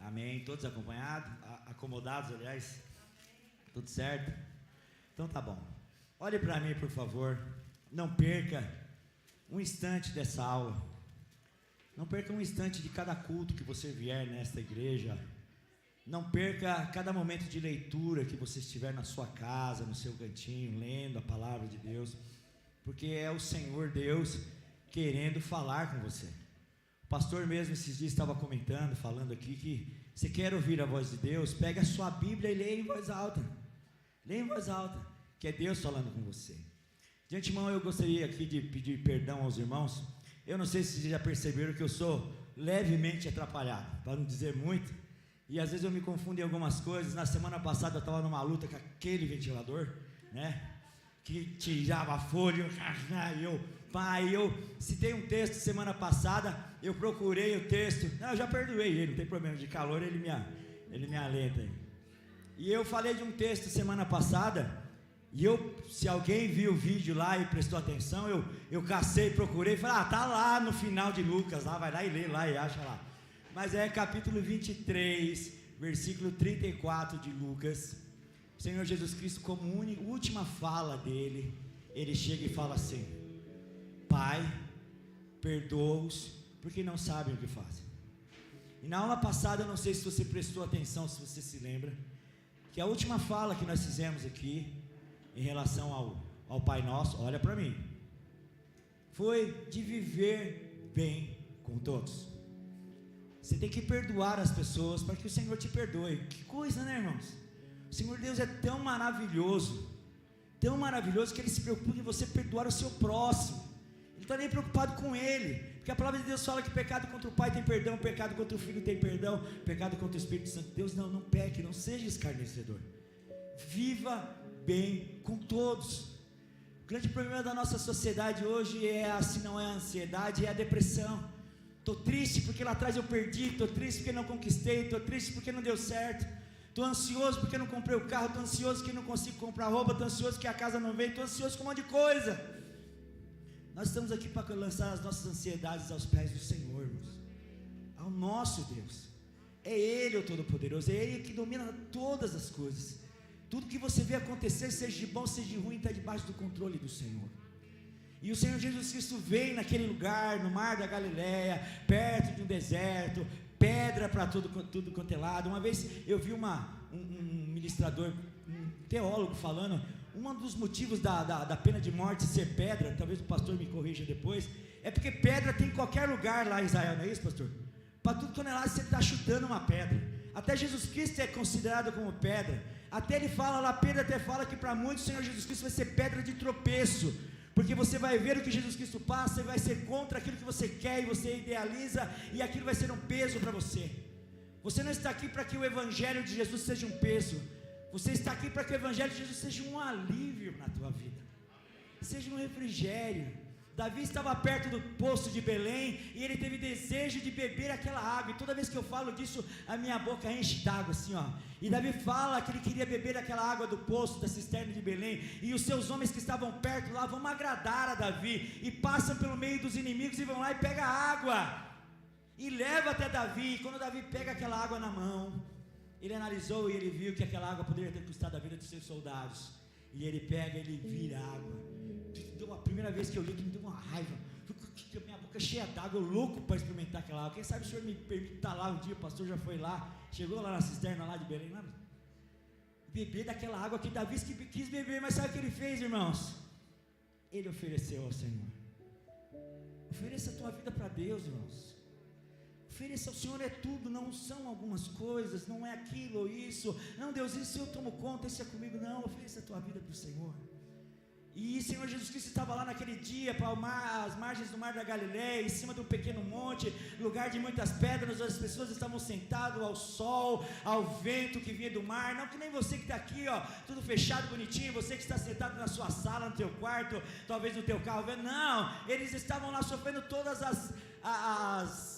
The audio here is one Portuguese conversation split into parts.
Amém. Todos acompanhados, acomodados, aliás. Tudo certo? Então tá bom. Olhe para mim, por favor. Não perca um instante dessa aula. Não perca um instante de cada culto que você vier nesta igreja. Não perca cada momento de leitura que você estiver na sua casa, no seu cantinho, lendo a palavra de Deus, porque é o Senhor Deus querendo falar com você. O pastor mesmo esses dias estava comentando, falando aqui que você quer ouvir a voz de Deus, pega a sua Bíblia e leia em voz alta. Leia em voz alta, que é Deus falando com você. De antemão eu gostaria aqui de pedir perdão aos irmãos. Eu não sei se vocês já perceberam que eu sou levemente atrapalhado, para não dizer muito. E às vezes eu me confundo em algumas coisas. Na semana passada eu estava numa luta com aquele ventilador, né? Que tirava folha. Eu citei um texto semana passada. Eu procurei o texto. Não, eu já perdoei ele, não tem problema. De calor ele me alenta. E eu falei de um texto semana passada. E se alguém viu o vídeo lá e prestou atenção, eu cacei, procurei e falei, tá lá no final de Lucas, lá, vai lá e lê lá e acha lá. Mas é capítulo 23, versículo 34 de Lucas. O Senhor Jesus Cristo, como última fala dele, ele chega e fala assim: Pai, perdoa-os, porque não sabem o que fazem. E na aula passada, eu não sei se você prestou atenção, se você se lembra, que a última fala que nós fizemos aqui, em relação ao Pai Nosso, olha para mim, foi de viver bem com todos. Você tem que perdoar as pessoas para que o Senhor te perdoe. Que coisa, né, irmãos? O Senhor Deus é tão maravilhoso que Ele se preocupa em você perdoar o seu próximo. Ele não está nem preocupado com ele, porque a palavra de Deus fala que pecado contra o Pai tem perdão, pecado contra o Filho tem perdão, pecado contra o Espírito Santo. Deus não peque, não seja escarnecedor. Viva bem com todos. O grande problema da nossa sociedade hoje se não é a ansiedade, é a depressão. Estou triste porque lá atrás eu perdi, estou triste porque não conquistei, estou triste porque não deu certo, estou ansioso porque não comprei o carro, estou ansioso porque não consigo comprar roupa, estou ansioso que a casa não veio, estou ansioso com um monte de coisa. Nós estamos aqui para lançar as nossas ansiedades aos pés do Senhor, irmãos, ao nosso Deus. É Ele o Todo-Poderoso, é Ele que domina todas as coisas. Tudo que você vê acontecer, seja de bom, seja de ruim, está debaixo do controle do Senhor. E o Senhor Jesus Cristo veio naquele lugar, no mar da Galileia, perto de um deserto, pedra para tudo quanto é lado. Uma vez eu vi um ministrador, um teólogo falando, um dos motivos da pena de morte ser pedra, talvez o pastor me corrija depois, é porque pedra tem em qualquer lugar lá em Israel, não é isso, pastor? Para tudo quanto é lado você está chutando uma pedra. Até Jesus Cristo é considerado como pedra. Até ele fala lá, Pedro até fala que para muitos o Senhor Jesus Cristo vai ser pedra de tropeço, porque você vai ver o que Jesus Cristo passa e vai ser contra aquilo que você quer e você idealiza, e aquilo vai ser um peso para você. Você não está aqui para que o Evangelho de Jesus seja um peso, você está aqui para que o Evangelho de Jesus seja um alívio na tua vida, seja um refrigério. Davi estava perto do poço de Belém e ele teve desejo de beber aquela água, e toda vez que eu falo disso, a minha boca enche d'água assim, ó. E Davi fala que ele queria beber aquela água do poço, da cisterna de Belém, e os seus homens que estavam perto lá vão agradar a Davi, e passam pelo meio dos inimigos e vão lá e pegam a água, e leva até Davi. E quando Davi pega aquela água na mão, ele analisou e ele viu que aquela água poderia ter custado a vida dos seus soldados, e ele pega, ele vira a água. A primeira vez que eu li, que me deu uma raiva, minha boca cheia d'água, eu louco para experimentar aquela água. Quem sabe o senhor me permite estar lá um dia, o pastor já foi lá, chegou lá na cisterna lá de Belém, lá, beber daquela água que Davi quis beber, mas sabe o que ele fez, irmãos? Ele ofereceu ao Senhor. Ofereça a tua vida para Deus, irmãos. Ofereça ao Senhor, é tudo, não são algumas coisas, não é aquilo ou isso, não, Deus, isso eu tomo conta, isso é comigo, não, ofereça a tua vida para o Senhor. E o Senhor Jesus Cristo estava lá naquele dia, para as margens do mar da Galileia, em cima de um pequeno monte, lugar de muitas pedras, as pessoas estavam sentadas ao sol, ao vento que vinha do mar. Não que nem você que está aqui, ó, tudo fechado, bonitinho, você que está sentado na sua sala, no teu quarto, talvez no teu carro, não, eles estavam lá sofrendo todas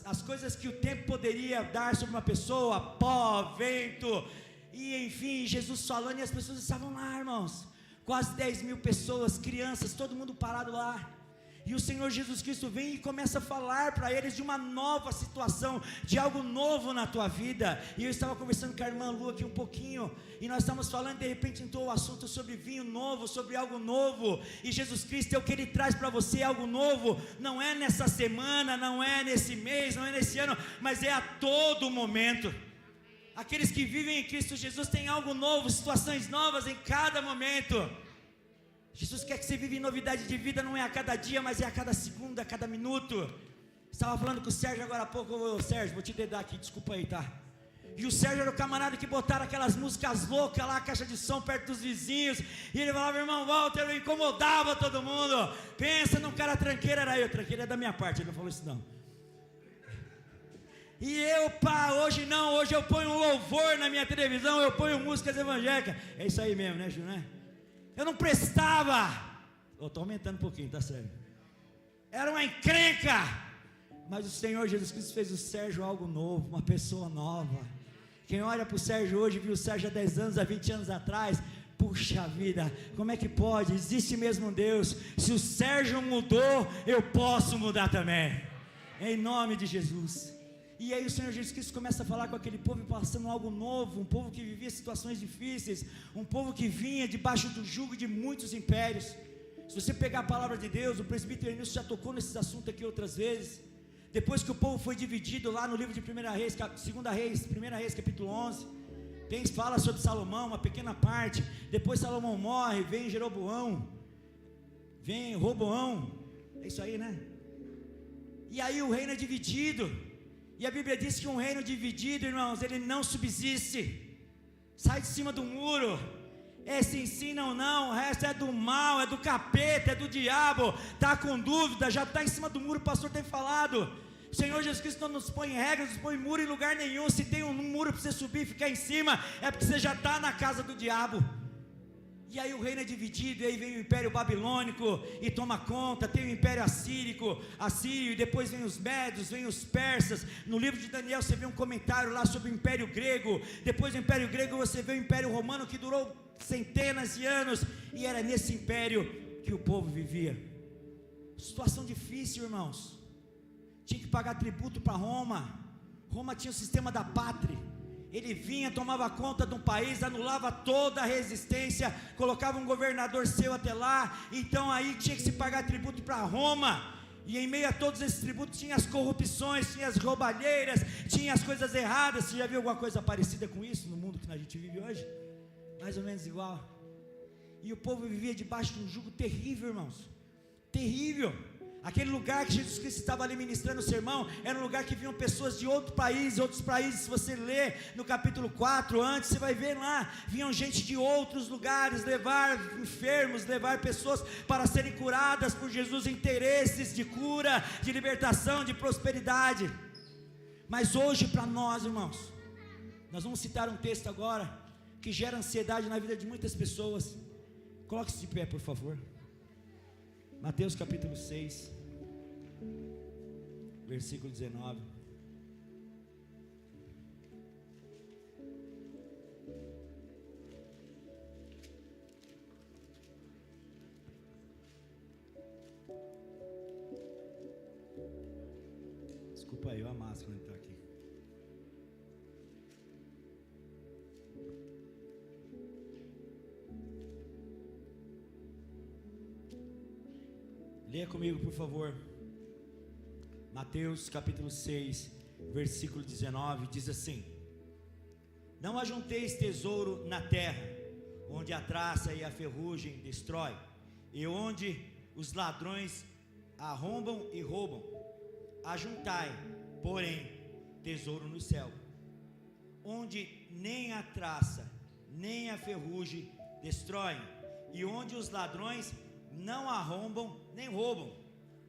as coisas que o tempo poderia dar sobre uma pessoa, pó, vento, e enfim, Jesus falando, e as pessoas estavam lá, irmãos, quase 10 mil pessoas, crianças, todo mundo parado lá. E o Senhor Jesus Cristo vem e começa a falar para eles de uma nova situação, de algo novo na tua vida. E eu estava conversando com a irmã Lu aqui um pouquinho, e nós estávamos falando, de repente entrou o assunto sobre vinho novo, sobre algo novo. E Jesus Cristo é o que Ele traz para você, algo novo. Não é nessa semana, não é nesse mês, não é nesse ano, mas é a todo momento. Aqueles que vivem em Cristo Jesus têm algo novo, situações novas em cada momento. Jesus quer que você viva em novidade de vida, não é a cada dia, mas é a cada segundo, a cada minuto. Estava falando com o Sérgio agora há pouco. Ô Sérgio, vou te dedar aqui, desculpa aí, tá? E o Sérgio era o camarada que botaram aquelas músicas loucas lá, a caixa de som perto dos vizinhos, e ele falava, irmão Walter, eu incomodava todo mundo. Pensa num cara tranqueiro, era eu, tranqueiro é da minha parte, ele não falou isso não. E eu, pá, hoje não, hoje eu ponho um louvor na minha televisão, eu ponho músicas evangélicas. É isso aí mesmo, né, Ju, né? Eu não prestava. Estou aumentando um pouquinho, tá sério. Era uma encrenca. Mas o Senhor Jesus Cristo fez o Sérgio algo novo, uma pessoa nova. Quem olha para o Sérgio hoje, viu o Sérgio há 10 anos, há 20 anos atrás. Puxa vida, como é que pode? Existe mesmo um Deus. Se o Sérgio mudou, eu posso mudar também. Em nome de Jesus. E aí o Senhor Jesus Cristo começa a falar com aquele povo, passando algo novo, um povo que vivia situações difíceis, um povo que vinha debaixo do jugo de muitos impérios. Se você pegar a palavra de Deus, o presbítero Nilson já tocou nesses assuntos aqui outras vezes. Depois que o povo foi dividido lá no livro de 1 Reis, 2 Reis, 1 Reis capítulo 11, fala sobre Salomão, uma pequena parte. Depois Salomão morre, vem Jeroboão, vem Roboão, é isso aí, né? E aí o reino é dividido. E a Bíblia diz que um reino dividido, irmãos, ele não subsiste. Sai de cima do muro. Esse ensina ou não, o resto é do mal, é do capeta, é do diabo. Está com dúvida, já está em cima do muro, o pastor tem falado. O Senhor Jesus Cristo não nos põe regras, não nos põe muro em lugar nenhum. Se tem um muro para você subir e ficar em cima, é porque você já está na casa do diabo. E aí o reino é dividido, e aí vem o império babilônico e toma conta, tem o império assírio, e depois vem os médios, vem os persas. No livro de Daniel você vê um comentário lá sobre o império grego. Depois do império grego você vê o império romano, que durou centenas de anos, e era nesse império que o povo vivia. Situação difícil, irmãos. Tinha que pagar tributo para Roma. Roma tinha o sistema da pátria. Ele vinha, tomava conta de um país, anulava toda a resistência, colocava um governador seu até lá. Então aí tinha que se pagar tributo para Roma. E em meio a todos esses tributos tinha as corrupções, tinha as roubalheiras, tinha as coisas erradas. Você já viu alguma coisa parecida com isso no mundo que a gente vive hoje? Mais ou menos igual. E o povo vivia debaixo de um jugo terrível, irmãos. Terrível. Aquele lugar que Jesus Cristo estava ali ministrando o sermão, era um lugar que vinham pessoas de outros países. Se você ler no capítulo 4 antes, você vai ver lá, vinham gente de outros lugares, levar enfermos, levar pessoas para serem curadas por Jesus, interesses de cura, de libertação, de prosperidade. Mas hoje para nós, irmãos, nós vamos citar um texto agora, que gera ansiedade na vida de muitas pessoas. Coloque-se de pé, por favor. Mateus capítulo 6, versículo 19. Desculpa aí, a máscara está aqui. Leia comigo, por favor. Mateus capítulo 6, versículo 19, diz assim: Não ajunteis tesouro na terra, onde a traça e a ferrugem destrói, e onde os ladrões arrombam e roubam. Ajuntai, porém, tesouro no céu, onde nem a traça, nem a ferrugem destroem, e onde os ladrões não arrombam nem roubam,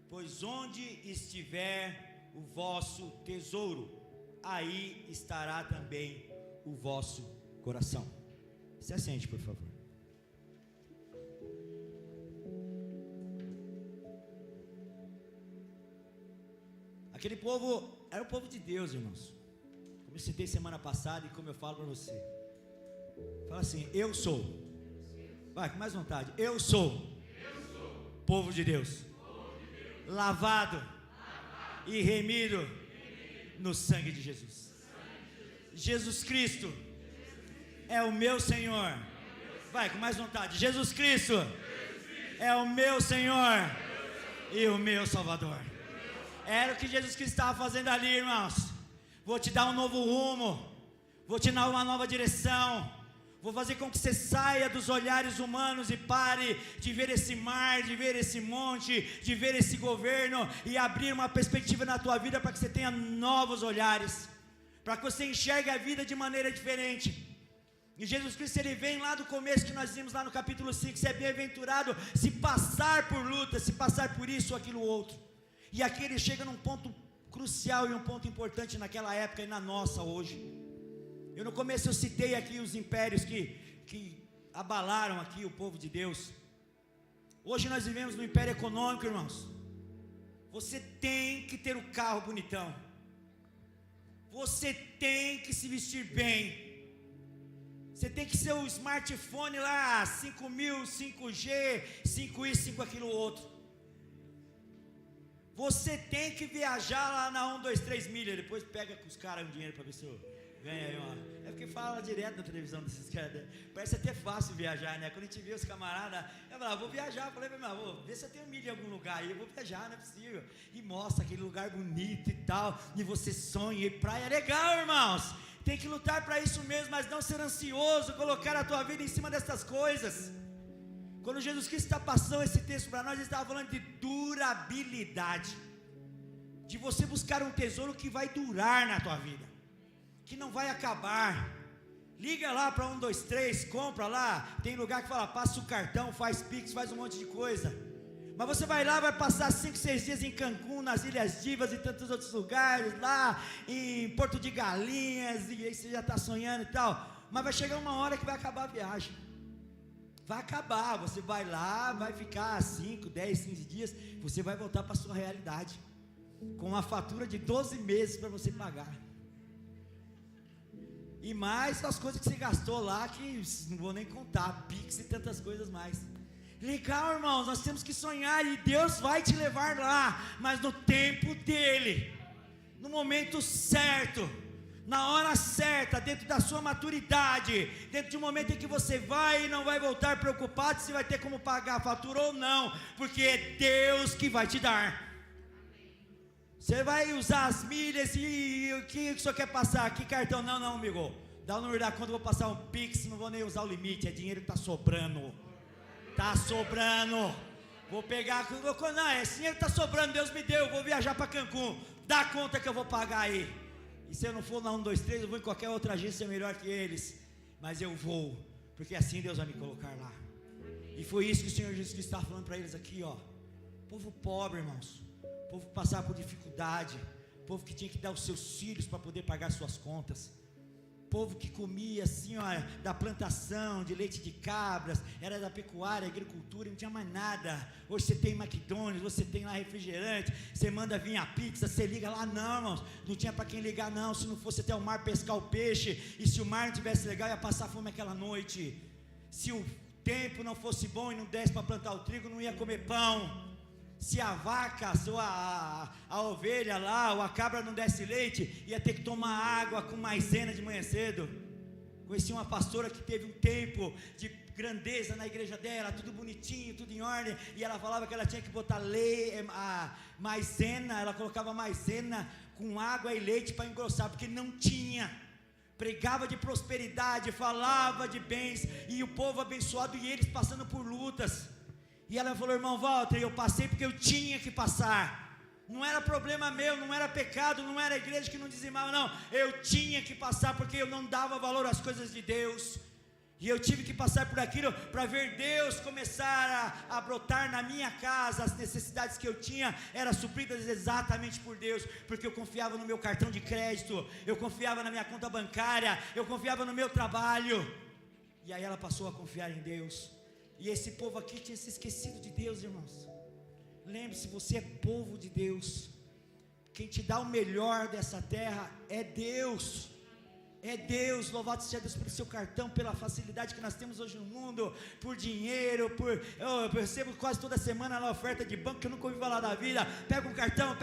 pois onde estiver o vosso tesouro, aí estará também o vosso coração. Se assente, por favor. Aquele povo era o povo de Deus, irmãos. Como eu citei semana passada e como eu falo para você. Fala assim: eu sou. Vai, com mais vontade. Eu sou povo de Deus. lavado e remido no sangue de Jesus. Jesus Cristo é o meu Senhor. Vai, com mais vontade. Jesus Cristo é o meu Senhor e o meu Salvador. Era o que Jesus Cristo estava fazendo ali, irmãos. Vou te dar um novo rumo, vou te dar uma nova direção, vou fazer com que você saia dos olhares humanos e pare de ver esse mar, de ver esse monte, de ver esse governo e abrir uma perspectiva na tua vida para que você tenha novos olhares, para que você enxergue a vida de maneira diferente. E Jesus Cristo, ele vem lá do começo que nós vimos lá no capítulo 5, você é bem-aventurado se passar por luta, se passar por isso ou aquilo outro. E aqui ele chega num ponto crucial e um ponto importante naquela época e na nossa hoje. Eu no começo eu citei aqui os impérios que abalaram aqui o povo de Deus. Hoje nós vivemos no império econômico, irmãos. Você tem que ter o carro bonitão, você tem que se vestir bem, você tem que ser o smartphone lá, 5.000, 5G, 5 isso, 5 aquilo outro. Você tem que viajar lá na 1, 2, 3 milhas. Depois pega com os caras um dinheiro para ver se eu ganho aí uma. É porque fala direto na televisão desses caras. Parece até fácil viajar, né? Quando a gente vê os camaradas, eu falava, vou viajar. Eu falei, meu irmão, vou ver se eu tenho milha em algum lugar aí. Eu vou viajar, não é possível. E mostra aquele lugar bonito e tal. E você sonha, e praia é legal, irmãos. Tem que lutar para isso mesmo, mas não ser ansioso, colocar a tua vida em cima dessas coisas. Quando Jesus Cristo está passando esse texto para nós, ele estava falando de durabilidade, de você buscar um tesouro que vai durar na tua vida, que não vai acabar. Liga lá para 1, 2, 3, compra lá, tem lugar que fala, passa o cartão, faz Pix, faz um monte de coisa, mas você vai lá, vai passar 5, 6 dias em Cancún, nas Ilhas Divas e tantos outros lugares, lá em Porto de Galinhas, e aí você já está sonhando e tal, mas vai chegar uma hora que vai acabar a viagem. Vai acabar, você vai lá, vai ficar 5, 10, 15 dias, você vai voltar para a sua realidade, com uma fatura de 12 meses para você pagar, e mais as coisas que você gastou lá, que não vou nem contar, Pix e tantas coisas mais. Legal, irmãos, nós temos que sonhar, e Deus vai te levar lá, mas no tempo dEle, no momento certo, na hora certa, dentro da sua maturidade, dentro de um momento em que você vai e não vai voltar preocupado se vai ter como pagar a fatura ou não, porque é Deus que vai te dar. Você vai usar as milhas e o que o senhor quer passar? Que cartão? Não, amigo, dá o número da conta, eu vou passar um Pix, não vou nem usar o limite, é dinheiro que está sobrando, vou pegar, não, esse dinheiro está sobrando, Deus me deu, eu vou viajar para Cancún, dá conta que eu vou pagar aí. E se eu não for na 1, 2, 3, eu vou em qualquer outra agência melhor que eles, mas eu vou, porque assim Deus vai me colocar lá. E foi isso que o Senhor Jesus Cristo estava falando para eles aqui, ó. Povo pobre, irmãos, povo que passava por dificuldade, povo que tinha que dar os seus filhos para poder pagar suas contas, povo que comia assim, ó, da plantação de leite de cabras, era da pecuária, agricultura, não tinha mais nada. Hoje você tem McDonald's, você tem lá refrigerante, você manda vir a pizza, você liga lá, não, irmãos, não tinha para quem ligar não, se não fosse até o mar pescar o peixe, e se o mar não tivesse legal, ia passar fome aquela noite. Se o tempo não fosse bom e não desse para plantar o trigo, não ia comer pão. Se a vaca, se a ovelha lá, ou a cabra não desse leite, ia ter que tomar água com maisena de manhã cedo. Conheci uma pastora que teve um tempo de grandeza na igreja dela, tudo bonitinho, tudo em ordem, e ela falava que ela tinha que botar maisena, ela colocava maisena com água e leite para engrossar, porque não tinha. Pregava de prosperidade, falava de bens, e o povo abençoado, e eles passando por lutas. E ela falou, irmão Walter, eu passei porque eu tinha que passar, não era problema meu, não era pecado, não era a igreja que não dizimava, não, eu tinha que passar porque eu não dava valor às coisas de Deus, e eu tive que passar por aquilo, para ver Deus começar a brotar na minha casa. As necessidades que eu tinha, eram supridas exatamente por Deus, porque eu confiava no meu cartão de crédito, eu confiava na minha conta bancária, eu confiava no meu trabalho, e aí ela passou a confiar em Deus. E esse povo aqui tinha se esquecido de Deus, irmãos. Lembre-se, você é povo de Deus. Quem te dá o melhor dessa terra é Deus. É Deus, louvado seja Deus pelo seu cartão, pela facilidade que nós temos hoje no mundo, por dinheiro, eu recebo quase toda semana na oferta de banco que eu nunca ouvi falar da vida. Pega um cartão,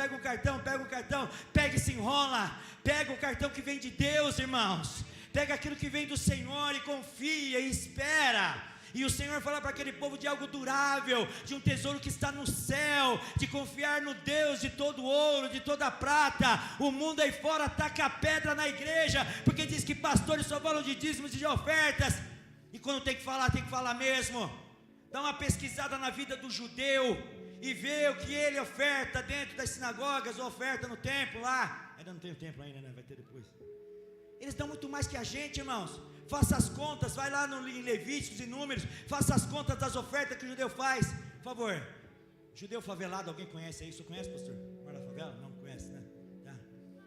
pega e se enrola, pega o cartão que vem de Deus, irmãos, pega aquilo que vem do Senhor e confia e espera. E o Senhor fala para aquele povo de algo durável, de um tesouro que está no céu, de confiar no Deus de todo ouro, de toda prata. O mundo aí fora taca pedra na igreja, porque diz que pastores só falam de dízimos e de ofertas, e quando tem que falar mesmo. Dá uma pesquisada na vida do judeu, e vê o que ele oferta dentro das sinagogas, ou oferta no templo lá. Ainda não tem o templo ainda, né? Vai ter depois. Eles dão muito mais que a gente, irmãos. Faça as contas, vai lá em Levíticos e Números, faça as contas das ofertas que o judeu faz. Por favor, judeu favelado, alguém conhece aí? Você conhece, pastor? Mora na favela? Não conhece, né? Tá.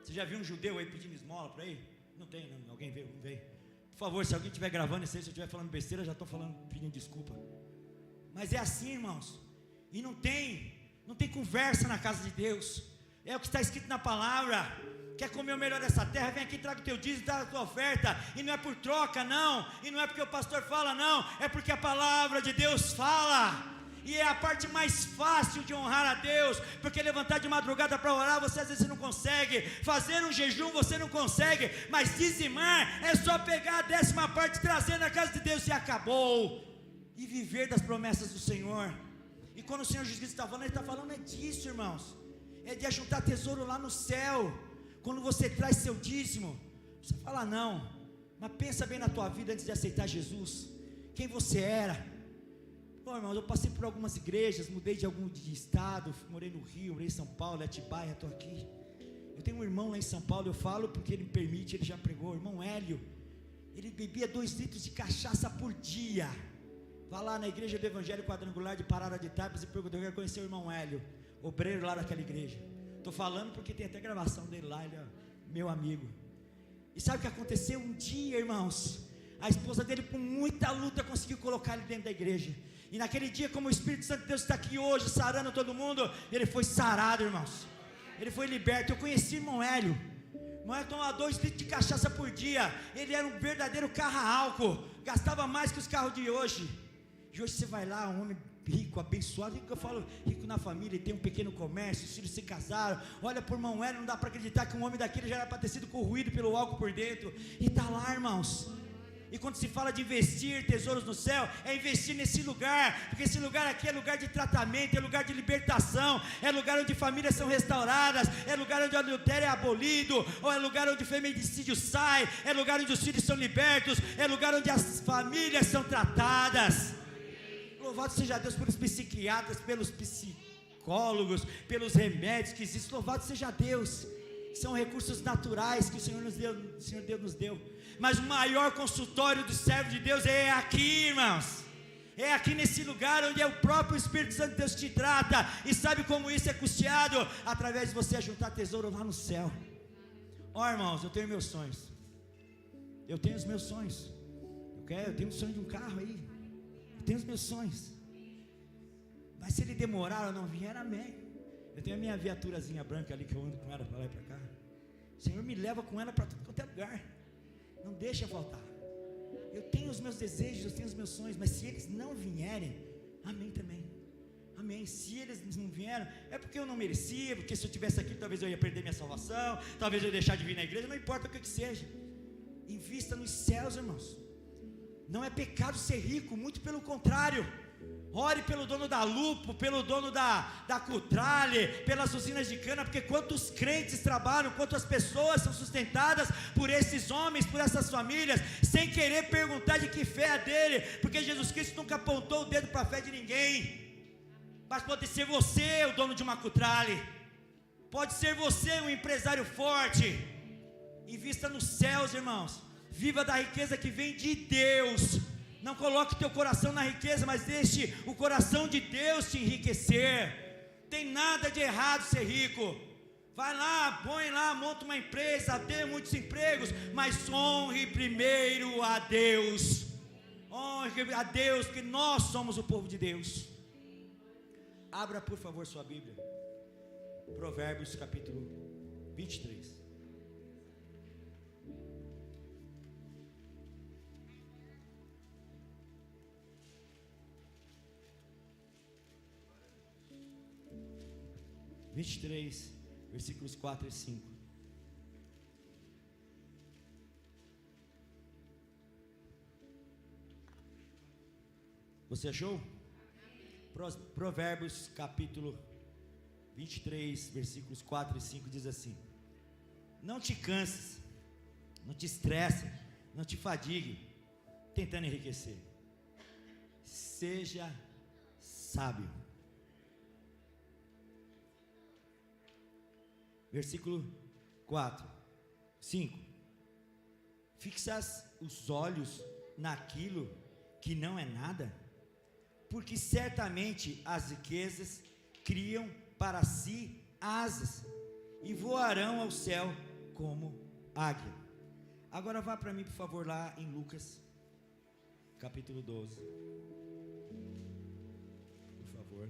Você já viu um judeu aí pedindo esmola para ir? Não tem, não. Alguém veio? Não veio. Por favor, se alguém estiver gravando isso aí, se eu estiver falando besteira, já estou pedindo desculpa. Mas é assim, irmãos. E não tem conversa na casa de Deus. É o que está escrito na palavra. Quer comer o melhor dessa terra? Vem aqui, traga o teu dízimo, traga a tua oferta. E não é por troca, não. E não é porque o pastor fala, não. É porque a palavra de Deus fala. E é a parte mais fácil de honrar a Deus. Porque levantar de madrugada para orar, você às vezes não consegue. Fazer um jejum, você não consegue. Mas dizimar é só pegar a 10ª parte, trazer na casa de Deus e acabou. E viver das promessas do Senhor. E quando o Senhor Jesus Cristo está falando, Ele está falando é disso, irmãos. É de ajuntar tesouro lá no céu. Quando você traz seu dízimo, você fala não, mas pensa bem na tua vida antes de aceitar Jesus, quem você era. Pô, irmão, eu passei por algumas igrejas, mudei de estado, morei no Rio, morei em São Paulo, Atibaia, estou aqui. Eu tenho um irmão lá em São Paulo, eu falo porque ele me permite, ele já pregou, o irmão Hélio, ele bebia 2 litros de cachaça por dia. Vá lá na igreja do Evangelho Quadrangular de Parada de Tapas e pergunta, eu quero conhecer o irmão Hélio, obreiro lá daquela igreja. Estou falando porque tem até gravação dele lá, ele é meu amigo. E sabe o que aconteceu? Um dia, irmãos, a esposa dele com muita luta conseguiu colocar ele dentro da igreja. E naquele dia, como o Espírito Santo de Deus está aqui hoje, sarando todo mundo, ele foi sarado, irmãos. Ele foi liberto. Eu conheci o irmão Hélio. O irmão Hélio tomava 2 litros de cachaça por dia. Ele era um verdadeiro carro-álcool. Gastava mais que os carros de hoje. E hoje você vai lá, um homem rico, abençoado, rico, eu falo rico na família, tem um pequeno comércio, os filhos se casaram, olha por irmão Hélio, não dá para acreditar que um homem daquele já era para ter sido corroído pelo álcool por dentro, e está lá, irmãos. E quando se fala de investir tesouros no céu, é investir nesse lugar, porque esse lugar aqui é lugar de tratamento, é lugar de libertação, é lugar onde famílias são restauradas, é lugar onde o adultério é abolido, ou é lugar onde o feminicídio sai, é lugar onde os filhos são libertos, é lugar onde as famílias são tratadas. Louvado seja Deus pelos psiquiatras, pelos psicólogos, pelos remédios que existem. Louvado seja Deus. São recursos naturais que o Senhor Deus nos deu. Mas o maior consultório do servo de Deus é aqui, irmãos. É aqui nesse lugar onde é o próprio Espírito Santo de Deus te trata. E sabe como isso é custeado? Através de você ajuntar tesouro lá no céu. Ó, irmãos, eu tenho meus sonhos. Eu tenho os meus sonhos. Eu tenho um sonho de um carro aí. Eu tenho os meus sonhos. Mas se ele demorar ou não vier, amém. Eu tenho a minha viaturazinha branca ali que eu ando com ela para lá e para cá. O Senhor me leva com ela para todo quanto é lugar. Não deixa faltar. Eu tenho os meus desejos, eu tenho os meus sonhos, mas se eles não vierem, amém também. Amém. Se eles não vieram, é porque eu não merecia, porque se eu estivesse aqui, talvez eu ia perder minha salvação, talvez eu ia deixar de vir na igreja, não importa o que seja. Invista nos céus, irmãos. Não é pecado ser rico, muito pelo contrário. Ore pelo dono da Lupo, pelo dono da Cutrale, pelas usinas de cana, porque quantos crentes trabalham, quantas pessoas são sustentadas por esses homens, por essas famílias, sem querer perguntar de que fé é dele, porque Jesus Cristo nunca apontou o dedo para a fé de ninguém. Mas pode ser você o dono de uma Cutrale, pode ser você um empresário forte. Invista nos céus, irmãos. Viva da riqueza que vem de Deus. Não coloque teu coração na riqueza, mas deixe o coração de Deus te enriquecer. Tem nada de errado ser rico. Vai lá, põe lá, monta uma empresa, dê muitos empregos, mas honre primeiro a Deus. Honre a Deus, que nós somos o povo de Deus. Abra por favor sua Bíblia. Provérbios capítulo 23. 23, versículos 4 e 5. Você achou? Provérbios capítulo 23, versículos 4 e 5 diz assim: não te canses, não te estresse, não te fadigue tentando enriquecer. Seja sábio. Versículo 4, 5. Fixas os olhos naquilo que não é nada, porque certamente as riquezas criam para si asas e voarão ao céu como águia. Agora vá para mim, por favor, lá em Lucas, capítulo 12. Por favor.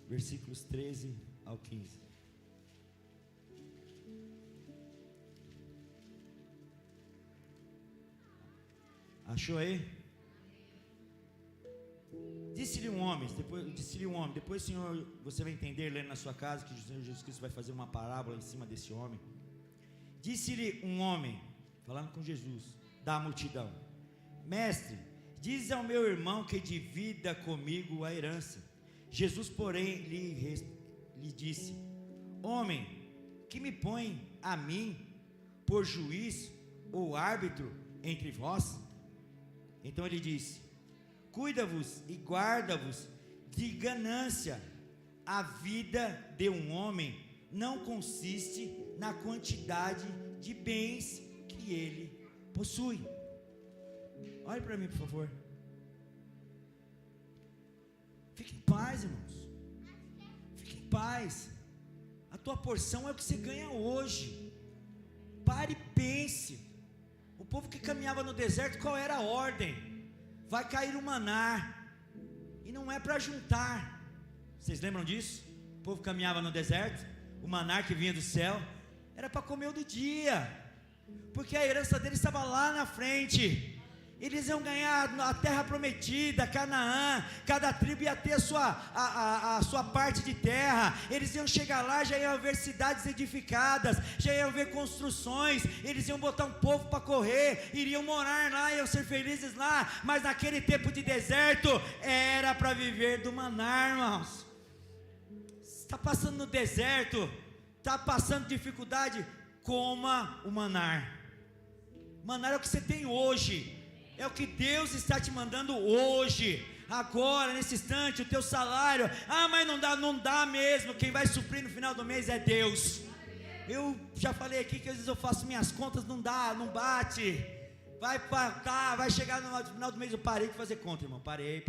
Versículos 13 ao 15. Achou aí? Disse-lhe um homem, depois Senhor, você vai entender, lendo na sua casa, que o Senhor Jesus Cristo vai fazer uma parábola em cima desse homem. Disse-lhe um homem, falando com Jesus, da multidão: mestre, diz ao meu irmão que divida comigo a herança. Jesus, porém, lhe disse: homem, que me põe a mim por juiz ou árbitro entre vós? Então ele disse: cuida-vos e guarda-vos de ganância. A vida de um homem não consiste na quantidade de bens que ele possui. Olhe para mim, por favor. Fique em paz, irmãos. Fique em paz. A tua porção é o que você ganha hoje. Pare e pense. O povo que caminhava no deserto, qual era a ordem? Vai cair o maná, e não é para juntar. Vocês lembram disso? O povo caminhava no deserto, o maná que vinha do céu era para comer o do dia, porque a herança deles estava lá na frente. Eles iam ganhar a terra prometida, Canaã. Cada tribo ia ter a sua parte de terra. Eles iam chegar lá, já iam ver cidades edificadas, já iam ver construções. Eles iam botar um povo para correr, iriam morar lá, iam ser felizes lá. Mas naquele tempo de deserto, era para viver do maná, irmãos. Está passando no deserto, está passando dificuldade, coma o maná. Maná é o que você tem hoje. É o que Deus está te mandando hoje, agora, nesse instante, o teu salário. Ah, mas não dá mesmo. Quem vai suprir no final do mês é Deus. Eu já falei aqui que às vezes eu faço minhas contas, não dá, não bate. Vai chegar no final do mês. Eu parei de fazer conta, irmão. Parei.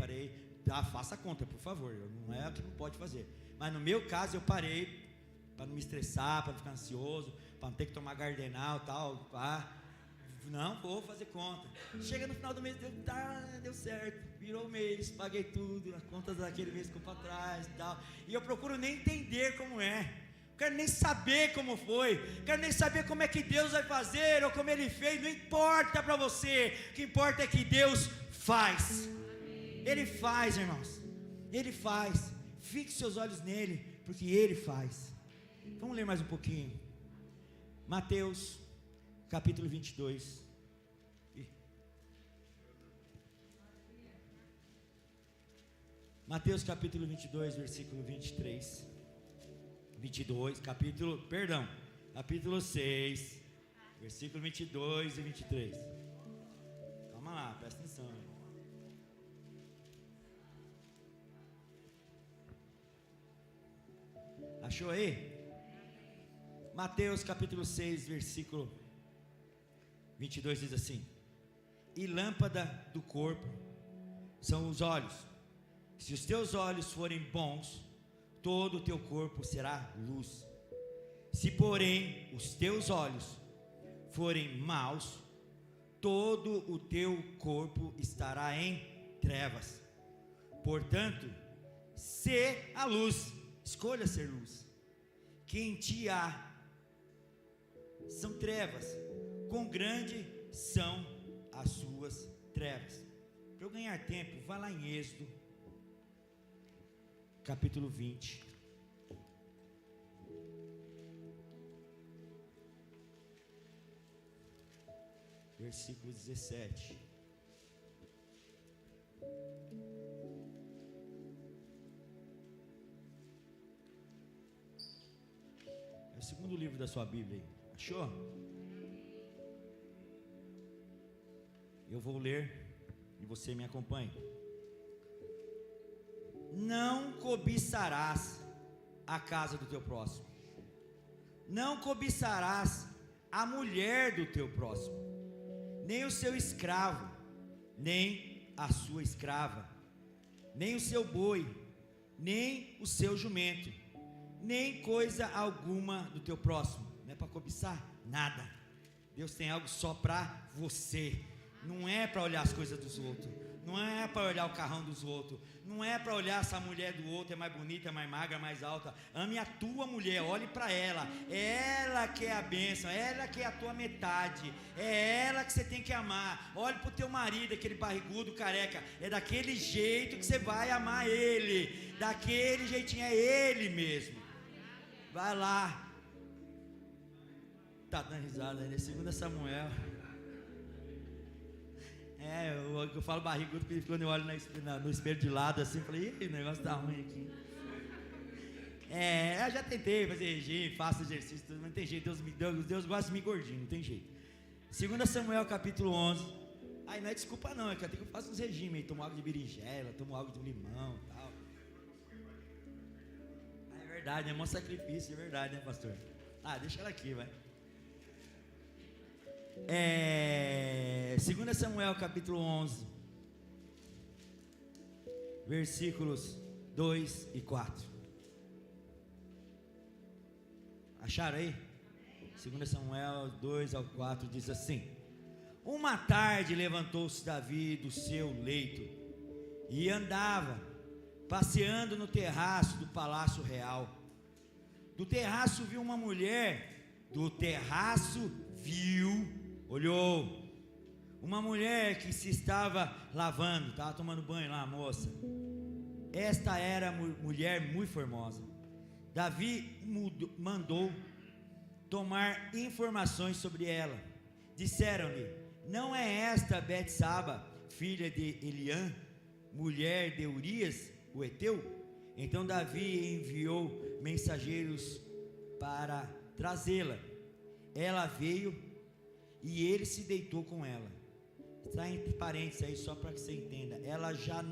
Faça a conta, por favor. Não é o que não pode fazer. Mas no meu caso eu parei, para não me estressar, para não ficar ansioso, para não ter que tomar Gardenal e tal. Não vou fazer conta. Chega no final do mês, deu certo, virou o mês, paguei tudo, as contas daquele mês ficou para trás e tal. E eu procuro nem entender como é, quero nem saber como foi, quero nem saber como é que Deus vai fazer ou como Ele fez. Não importa para você, o que importa é que Deus faz. Ele faz, irmãos, Ele faz. Fixe seus olhos nele, porque Ele faz. Vamos ler mais um pouquinho. Mateus capítulo 22. Mateus capítulo 22, versículo 23. 22, capítulo 6, versículo 22 e 23. Calma lá, presta atenção. Achou aí? Mateus capítulo 6, versículo 22 diz assim: e lâmpada do corpo são os olhos. Se os teus olhos forem bons, todo o teu corpo será luz. Se porém os teus olhos forem maus, todo o teu corpo estará em trevas. Portanto, sê a luz, escolha ser luz. Que em ti há são trevas, quão grande são as suas trevas. Para eu ganhar tempo, vá lá em Êxodo, capítulo 20. Versículo 17. É o segundo livro da sua Bíblia aí. Achou? Eu vou ler e você me acompanha. Não cobiçarás a casa do teu próximo. Não cobiçarás a mulher do teu próximo, nem o seu escravo, nem a sua escrava, nem o seu boi, nem o seu jumento, nem coisa alguma do teu próximo. Não é para cobiçar nada. Deus tem algo só para você. Não é para olhar as coisas dos outros, não é para olhar o carrão dos outros, não é para olhar se a mulher do outro é mais bonita, mais magra, mais alta. Ame a tua mulher, olhe para ela, é ela que é a bênção, é ela que é a tua metade, é ela que você tem que amar. Olhe para o teu marido, aquele barrigudo, careca, é daquele jeito que você vai amar ele, daquele jeitinho, é ele mesmo. Vai lá. Tá dando risada aí, né? 2 Samuel. Eu falo barrigudo porque quando eu olho no espelho de lado assim, eu falei, ih, o negócio tá ruim aqui. Eu já tentei fazer regime, faço exercício, mas não tem jeito, Deus gosta de mim gordinho, não tem jeito. 2 Samuel capítulo 11, aí não é desculpa não, é que eu faço uns regimes aí, tomo água de berinjela, tomo água de limão e tal. É verdade, é um sacrifício, é verdade, né, pastor? Deixa ela aqui, vai. 2 Samuel capítulo 11, versículos 2 e 4. Acharam aí? 2 Samuel 2 ao 4 diz assim: Uma tarde levantou-se Davi do seu leito e andava passeando no terraço do palácio real. Do terraço viu uma mulher, olhou uma mulher que se estava lavando, estava tomando banho lá, a moça. Esta era mulher muito formosa. Davi mandou tomar informações sobre ela. Disseram-lhe: Não é esta Betsaba, filha de Eliã, mulher de Urias, o heteu? Então Davi enviou mensageiros para trazê-la. Ela veio e ele se deitou com ela. Está entre parênteses aí só para que você entenda. Ela já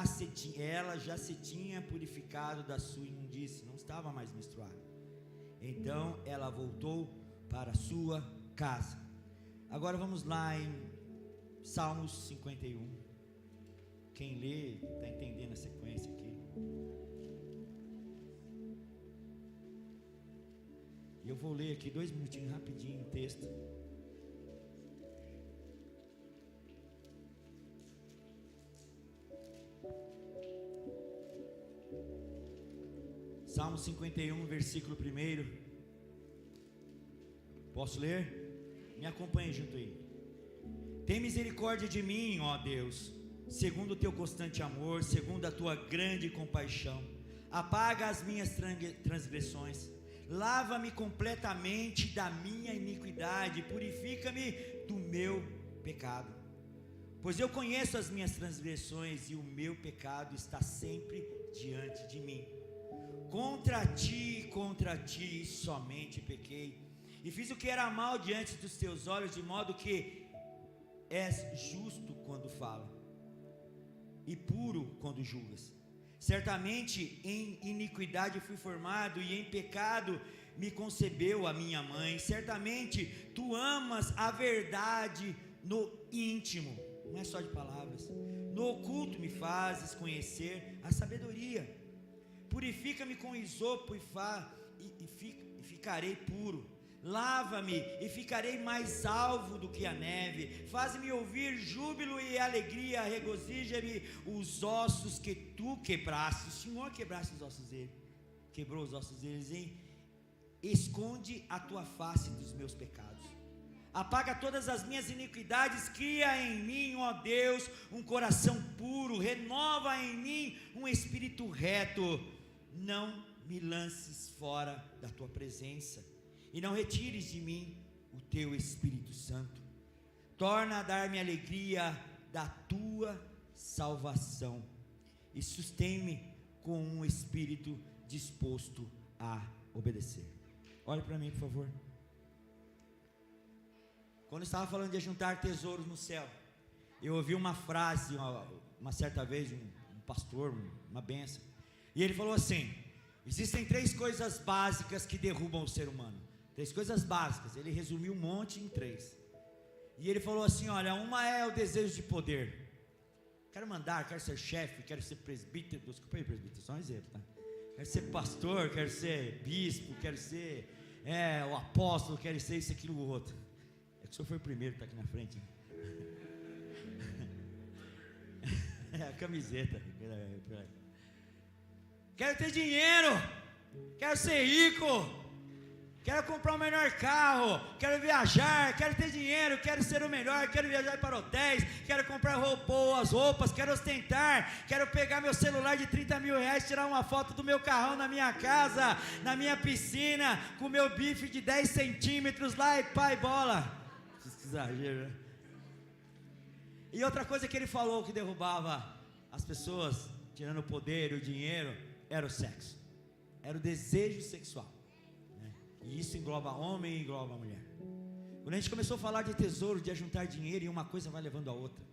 se tinha purificado da sua imundície, não estava mais menstruada. Então ela voltou para a sua casa. Agora vamos lá em Salmos 51. Quem lê está entendendo a sequência aqui. E eu vou ler aqui 2 minutinhos rapidinho o texto. Salmo 51, versículo 1. Posso ler? Me acompanhe junto aí. Tem misericórdia de mim, ó Deus, segundo o teu constante amor, segundo a tua grande compaixão. Apaga as minhas transgressões. Lava-me completamente da minha iniquidade, purifica-me do meu pecado. Pois eu conheço as minhas transgressões e o meu pecado está sempre diante de mim. Contra ti somente pequei, e fiz o que era mal diante dos teus olhos, de modo que és justo quando fala, e puro quando julgas. Certamente em iniquidade fui formado, e em pecado me concebeu a minha mãe. Certamente tu amas a verdade no íntimo, não é só de palavras. No oculto me fazes conhecer a sabedoria. Purifica-me com isopo e ficarei puro. Lava-me e ficarei mais alvo do que a neve. Faz-me ouvir júbilo e alegria. Regozija-me os ossos que tu quebraste. O Senhor quebraste os ossos dele. Quebrou os ossos deles, hein? Esconde a tua face dos meus pecados. apaga todas as minhas iniquidades, cria em mim, ó Deus, um coração puro, renova em mim um espírito reto. Não me lances fora da tua presença, e não retires de mim o teu Espírito Santo. Torna a dar-me alegria da tua salvação, e sustém-me com um espírito disposto a obedecer. Olhe para mim, por favor. Quando eu estava falando de juntar tesouros no céu, eu ouvi uma frase, uma certa vez, um pastor, uma bênção, e ele falou assim: existem 3 coisas básicas que derrubam o ser humano. 3 coisas básicas, ele resumiu um monte em 3, e ele falou assim: olha, uma é o desejo de poder. Quero mandar, quero ser chefe, quero ser presbítero. Desculpa aí, presbítero, só um exemplo, tá? Quero ser pastor, quero ser bispo, quero ser o apóstolo, quero ser isso, aquilo, o outro. É que o senhor foi o primeiro que está aqui na frente, né? É a camiseta. Quero ter dinheiro, quero ser rico, quero comprar o melhor carro, quero viajar, quero ter dinheiro, quero ser o melhor, quero viajar para hotéis, quero comprar boas roupas, quero ostentar, quero pegar meu celular de 30 mil reais, tirar uma foto do meu carrão na minha casa, na minha piscina, com meu bife de 10 centímetros lá e pai bola. Que exagero, né? E outra coisa que ele falou que derrubava as pessoas, tirando o poder e o dinheiro, era o sexo, era o desejo sexual. E isso engloba homem e engloba mulher. Quando a gente começou a falar de tesouro, de ajuntar dinheiro, e uma coisa vai levando a outra.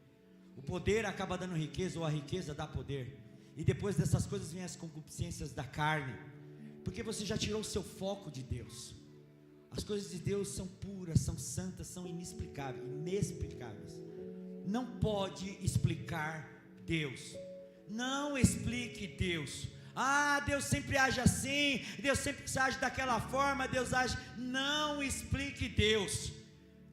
O poder acaba dando riqueza, ou a riqueza dá poder. E depois dessas coisas vêm as concupiscências da carne, porque você já tirou o seu foco de Deus. As coisas de Deus são puras, são santas, são inexplicáveis. Não pode explicar Deus. Não explique Deus. Deus sempre age assim, Deus sempre age daquela forma, Deus age. Não explique Deus.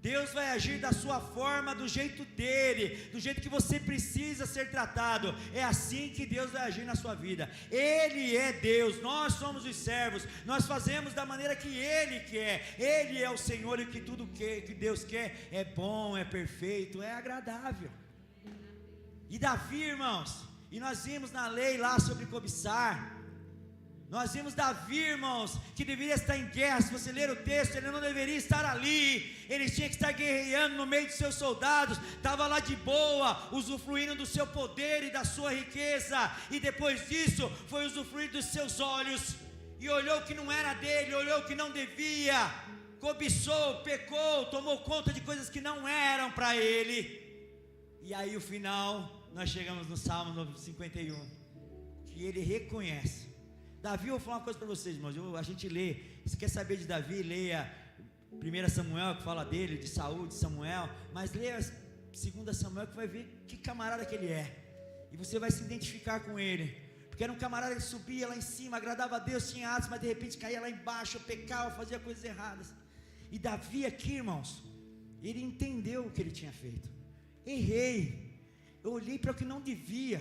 Deus vai agir da sua forma, do jeito dele, do jeito que você precisa ser tratado. É assim que Deus vai agir na sua vida. Ele é Deus, nós somos os servos, nós fazemos da maneira que Ele quer. Ele é o Senhor, e que tudo que Deus quer é bom, é perfeito, é agradável. E Davi, irmãos, e nós vimos na lei lá sobre cobiçar, nós vimos Davi, irmãos, que deveria estar em guerra. Se você ler o texto, ele não deveria estar ali, ele tinha que estar guerreando no meio de seus soldados, estava lá de boa, usufruindo do seu poder e da sua riqueza, e depois disso, foi usufruir dos seus olhos, e olhou que não era dele, olhou que não devia, cobiçou, pecou, tomou conta de coisas que não eram para ele. E aí o final, nós chegamos no Salmo 51, que ele reconhece. Davi, eu vou falar uma coisa para vocês, irmãos, a gente lê, se quer saber de Davi, leia 1 Samuel, que fala dele, de Saul, de Samuel, mas leia 2 Samuel, que vai ver que camarada que ele é, e você vai se identificar com ele, porque era um camarada que subia lá em cima, agradava a Deus, tinha atos, mas de repente caía lá embaixo, pecava, fazia coisas erradas. E Davi aqui, irmãos, ele entendeu o que ele tinha feito. Errei, eu olhei para o que não devia,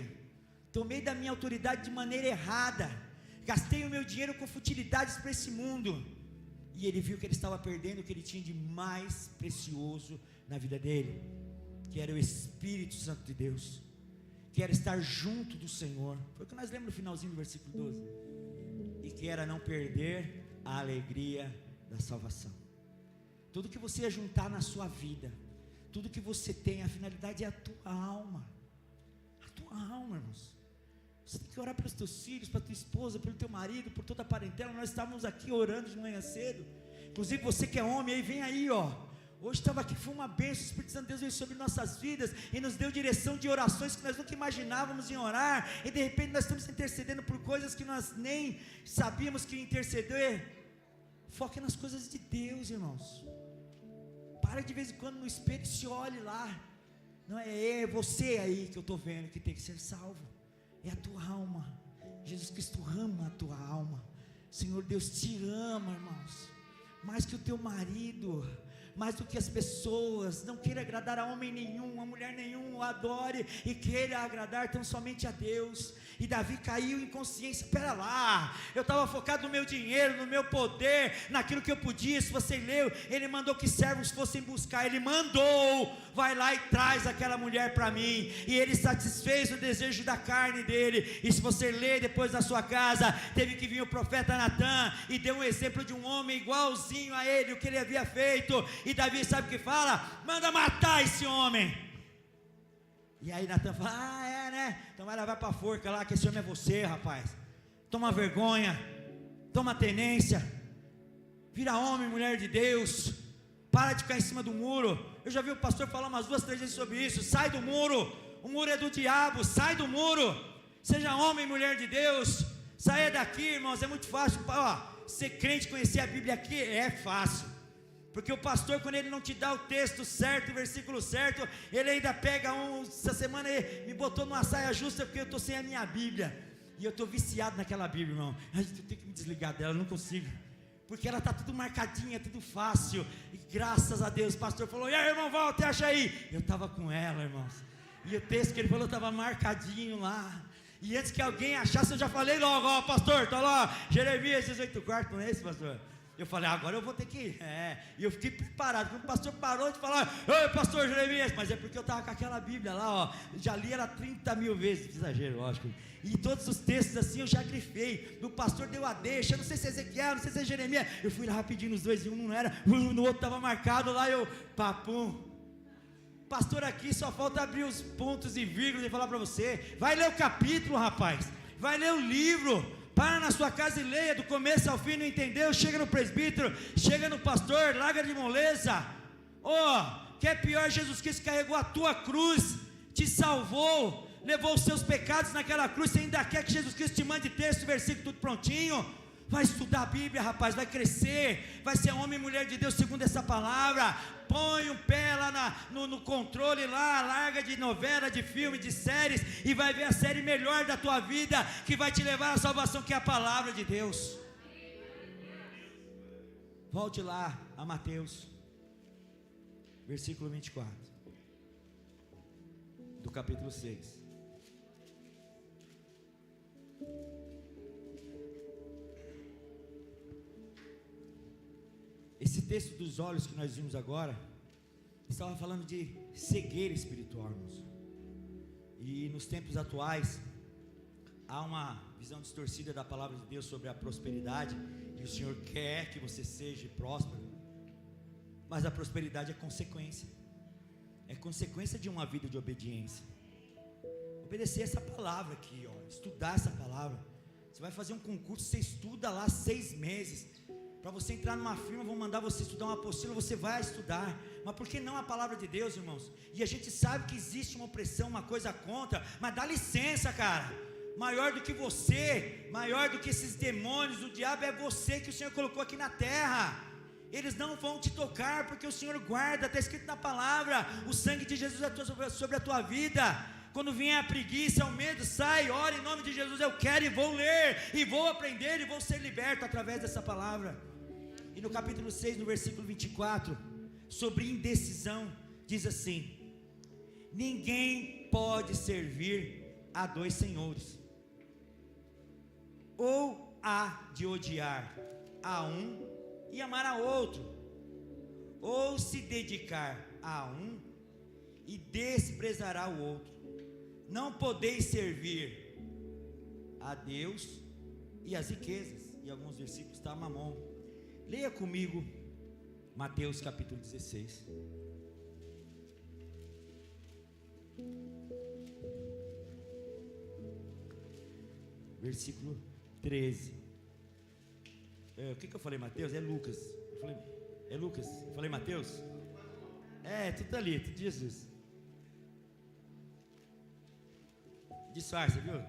tomei da minha autoridade de maneira errada, gastei o meu dinheiro com futilidades para esse mundo, e ele viu que ele estava perdendo o que ele tinha de mais precioso na vida dele, que era o Espírito Santo de Deus, que era estar junto do Senhor. Foi o que nós lemos no finalzinho do versículo 12, e que era não perder a alegria da salvação. Tudo que você ia juntar na sua vida, tudo que você tem, a finalidade é a tua alma, irmãos. Você tem que orar pelos teus filhos, para tua esposa, pelo teu marido, por toda a parentela. Nós estávamos aqui orando de manhã cedo, inclusive você que é homem, aí vem aí, hoje estava aqui, foi uma bênção, o Espírito Santo de Deus veio sobre nossas vidas, e nos deu direção de orações que nós nunca imaginávamos em orar, e de repente nós estamos intercedendo por coisas que nós nem sabíamos que interceder. Foque nas coisas de Deus, irmãos. Para de vez em quando no espelho e se olhe lá. Não é você aí que eu estou vendo que tem que ser salvo, é a tua alma. Jesus Cristo ama a tua alma. Senhor Deus te ama, irmãos, mais que o teu marido, mais do que as pessoas. Não queira agradar a homem nenhum, a mulher nenhum, o adore e queira agradar tão somente a Deus. E Davi caiu em consciência, espera lá, eu estava focado no meu dinheiro, no meu poder, naquilo que eu podia. Se você leu, ele mandou que servos fossem buscar, ele mandou, vai lá e traz aquela mulher para mim, e ele satisfez o desejo da carne dele. E se você ler depois na sua casa, teve que vir o profeta Natã, e deu um exemplo de um homem igualzinho a ele, o que ele havia feito, e Davi sabe o que fala? Manda matar esse homem. E aí Natã fala, né? Então vai levar para a forca lá, que esse homem é você, rapaz. Toma vergonha, toma tenência, vira homem, mulher de Deus, para de ficar em cima do muro. Eu já vi o pastor falar umas 2, 3 vezes sobre isso. Sai do muro, o muro é do diabo, sai do muro, seja homem, mulher de Deus, saia daqui, irmãos. É muito fácil, ser crente, conhecer a Bíblia aqui, é fácil. Porque o pastor, quando ele não te dá o texto certo, o versículo certo, ele ainda pega essa semana ele me botou numa saia justa, porque eu estou sem a minha Bíblia, e eu estou viciado naquela Bíblia, irmão. Eu tenho que me desligar dela, eu não consigo, porque ela está tudo marcadinha, tudo fácil, e graças a Deus, o pastor falou, e aí, irmão Walter, acha aí? Eu estava com ela, irmãos, e o texto que ele falou estava marcadinho lá, e antes que alguém achasse, eu já falei logo, pastor, está lá, Jeremias 18:4, não é esse, pastor? Eu falei, agora eu vou ter que ir. E eu fiquei preparado. Quando o pastor parou de falar, oi, pastor Jeremias, mas é porque eu estava com aquela Bíblia lá, já li ela 30 mil vezes, exagero, lógico. E todos os textos assim eu já grifei. O pastor deu a deixa, eu não sei se é Ezequiel, não sei se é Jeremias. Eu fui lá rapidinho nos dois, e um não era, no outro estava marcado lá, eu, papum. Pastor, aqui só falta abrir os pontos e vírgulas e falar para você. Vai ler o capítulo, rapaz. Vai ler o livro. Para na sua casa e leia do começo ao fim. Não entendeu? Chega no presbítero, chega no pastor, larga de moleza. Que é pior, Jesus Cristo carregou a tua cruz, te salvou, levou os seus pecados naquela cruz. Você ainda quer que Jesus Cristo te mande texto, versículo, tudo prontinho? Vai estudar a Bíblia, rapaz, vai crescer, vai ser homem e mulher de Deus segundo essa palavra. Põe um pé lá no controle lá, larga de novela, de filme, de séries, e vai ver a série melhor da tua vida, que vai te levar à salvação, que é a palavra de Deus. Volte lá a Mateus, versículo 24, do capítulo 6. Esse texto dos olhos que nós vimos agora, estava falando de cegueira espiritual, irmãos. E nos tempos atuais, há uma visão distorcida da palavra de Deus sobre a prosperidade, e o Senhor quer que você seja próspero, mas a prosperidade é consequência de uma vida de obediência. Obedecer essa palavra aqui, estudar essa palavra. Você vai fazer um concurso, você estuda lá 6 meses. Para você entrar numa firma, vão mandar você estudar uma apostila, você vai estudar. Mas por que não a palavra de Deus, irmãos? E a gente sabe que existe uma opressão, uma coisa contra, mas dá licença, cara. Maior do que você, maior do que esses demônios, o diabo é você que o Senhor colocou aqui na terra. Eles não vão te tocar, porque o Senhor guarda, está escrito na palavra, o sangue de Jesus é sobre a tua vida. Quando vier a preguiça, o medo, sai, ora em nome de Jesus, eu quero e vou ler, e vou aprender, e vou ser liberto através dessa palavra. E no capítulo 6, no versículo 24, sobre indecisão, diz assim: ninguém pode servir a 2 senhores, ou há de odiar a um e amar a outro, ou se dedicar a um e desprezará o outro. Não podeis servir a Deus e as riquezas. E alguns versículos está mamon. Leia comigo Mateus capítulo 16. Versículo 13. O que eu falei, Mateus? É Lucas. É Lucas. Eu falei Mateus? Tudo ali, tudo Jesus. Disfarça, viu?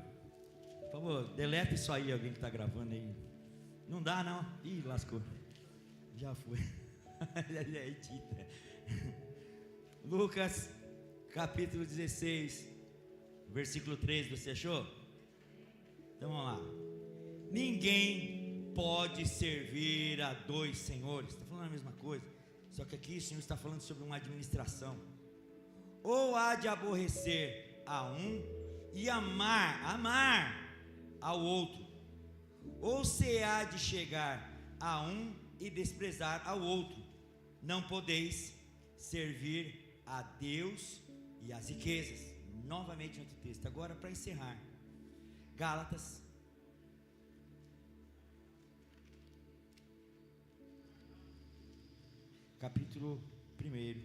Por favor, deleta isso aí, alguém que está gravando aí. Não dá, não? Ih, lascou. Já foi. Lucas, capítulo 16, versículo 13, você achou? Então vamos lá. Ninguém pode servir a 2 senhores. Está falando a mesma coisa, só que aqui o Senhor está falando sobre uma administração. Ou há de aborrecer a um e amar ao outro? Ou se há de chegar a um e desprezar ao outro? Não podeis servir a Deus e às riquezas. Novamente outro texto, agora para encerrar, Gálatas, capítulo 1.